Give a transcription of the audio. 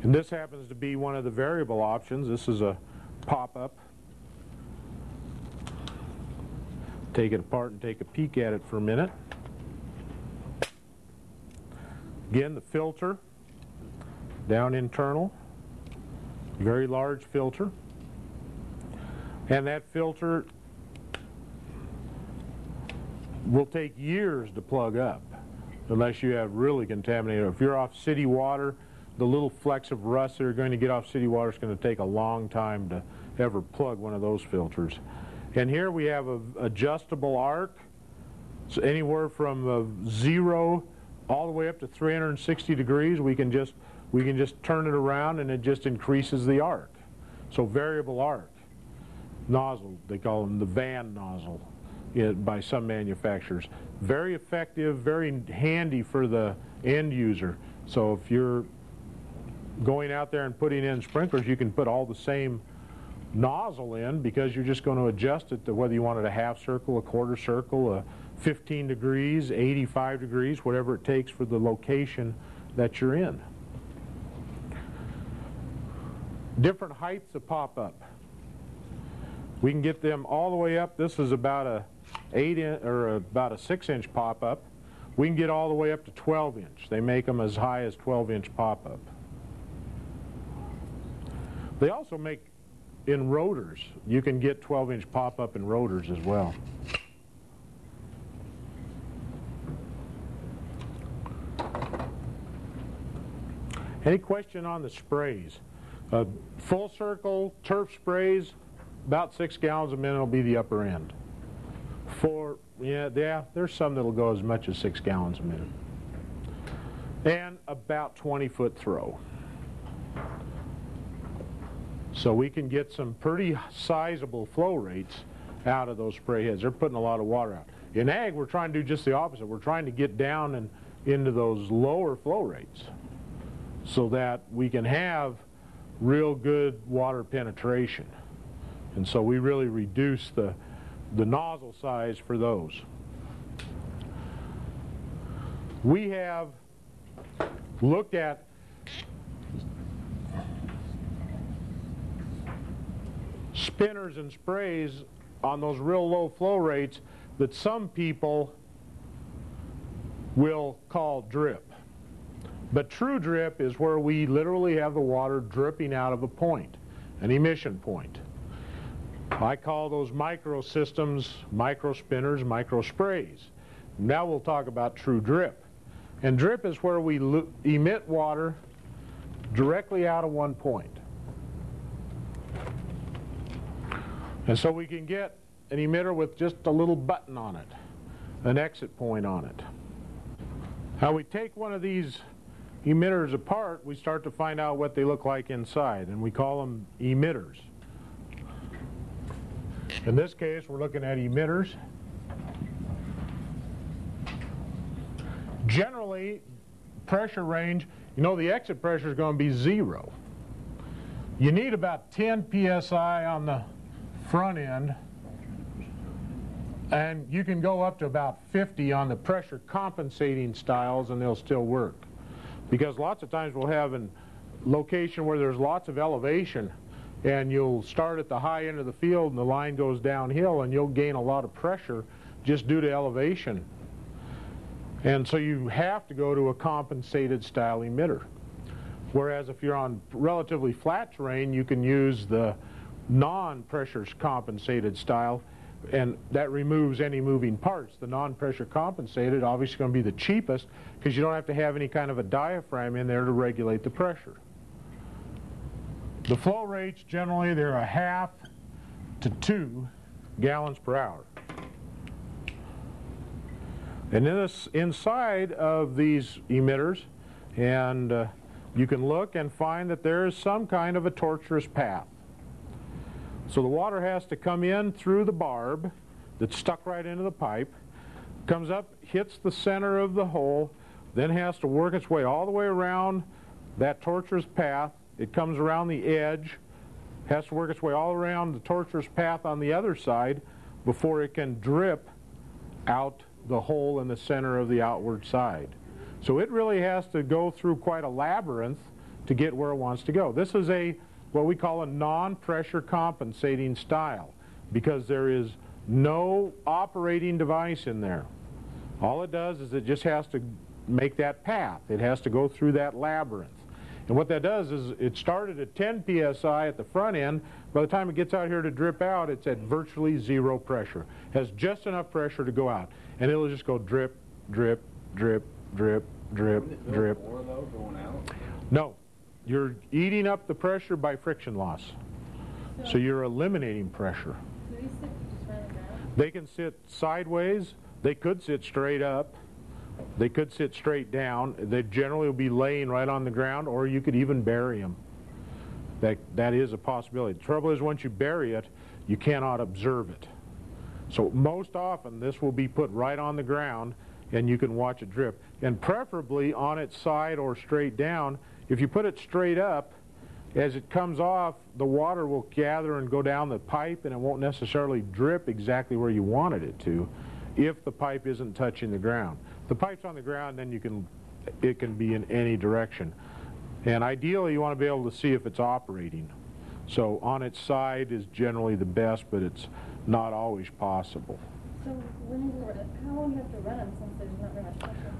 And this happens to be one of the variable options. This is a pop-up. Take it apart and take a peek at it for a minute. Again, the filter, down internal, very large filter. And that filter will take years to plug up unless you have really contaminated. If you're off city water, the little flecks of rust that are going to get off city water is going to take a long time to ever plug one of those filters. And here we have an adjustable arc, so anywhere from 0 all the way up to 360 degrees. We can just turn it around and it just increases the arc. So variable arc. Nozzle, they call them the van nozzle by some manufacturers. Very effective, very handy for the end user. So if you're going out there and putting in sprinklers, you can put all the same nozzle in because you're just going to adjust it to whether you want it a half circle, a quarter circle, a 15 degrees, 85 degrees, whatever it takes for the location that you're in. Different heights of pop-up. We can get them all the way up. This is about a 6-inch pop-up. We can get all the way up to 12-inch. They make them as high as 12-inch pop-up. They also make in rotors. You can get 12-inch pop-up in rotors as well. Any question on the sprays? Full circle turf sprays, about 6 gallons a minute will be the upper end. There's some that'll go as much as 6 gallons a minute. And about 20-foot throw. So we can get some pretty sizable flow rates out of those spray heads. They're putting a lot of water out. In ag, we're trying to do just the opposite. We're trying to get down and into those lower flow rates so that we can have real good water penetration. And so we really reduce the nozzle size for those. We have looked at spinners and sprays on those real low flow rates that some people will call drip. But true drip is where we literally have the water dripping out of a point, an emission point. I call those micro systems micro spinners, micro sprays. Now we'll talk about true drip. And drip is where we emit water directly out of one point. And so we can get an emitter with just a little button on it, an exit point on it. Now we take one of these emitters apart, we start to find out what they look like inside, and we call them emitters. In this case, we're looking at emitters. Generally, pressure range, you know the exit pressure is going to be 0. You need about 10 psi on the front end, and you can go up to about 50 on the pressure compensating styles and they'll still work. Because lots of times we'll have a location where there's lots of elevation and you'll start at the high end of the field and the line goes downhill and you'll gain a lot of pressure just due to elevation. And so you have to go to a compensated style emitter. Whereas if you're on relatively flat terrain, you can use the non-pressure compensated style, and that removes any moving parts. The non-pressure compensated obviously going to be the cheapest because you don't have to have any kind of a diaphragm in there to regulate the pressure. The flow rates generally they're 1/2 to 2 gallons per hour. And inside of these emitters, and you can look and find that there is some kind of a tortuous path. So the water has to come in through the barb that's stuck right into the pipe, comes up, hits the center of the hole, then has to work its way all the way around that tortuous path. It comes around the edge, has to work its way all around the tortuous path on the other side before it can drip out the hole in the center of the outward side. So it really has to go through quite a labyrinth to get where it wants to go. This is what we call a non-pressure compensating style, because there is no operating device in there. All it does is it just has to make that path. It has to go through that labyrinth. And what that does is it started at 10 psi at the front end. By the time it gets out here to drip out, it's at virtually zero pressure. Has just enough pressure to go out. And it'll just go drip, drip, drip, drip, drip, drip. More, though, going out? No. You're eating up the pressure by friction loss. So you're eliminating pressure. Do these sit just right on the ground? They can sit sideways. They could sit straight up. They could sit straight down. They generally will be laying right on the ground, or you could even bury them. That is a possibility. The trouble is, once you bury it, you cannot observe it. So most often, this will be put right on the ground, and you can watch it drip. And preferably on its side or straight down. If you put it straight up, as it comes off, the water will gather and go down the pipe, and it won't necessarily drip exactly where you wanted it to, if the pipe isn't touching the ground. If the pipe's on the ground, then it can be in any direction. And ideally, you want to be able to see if it's operating. So on its side is generally the best, but it's not always possible. So how long do you have to run them since there's not very much pressure?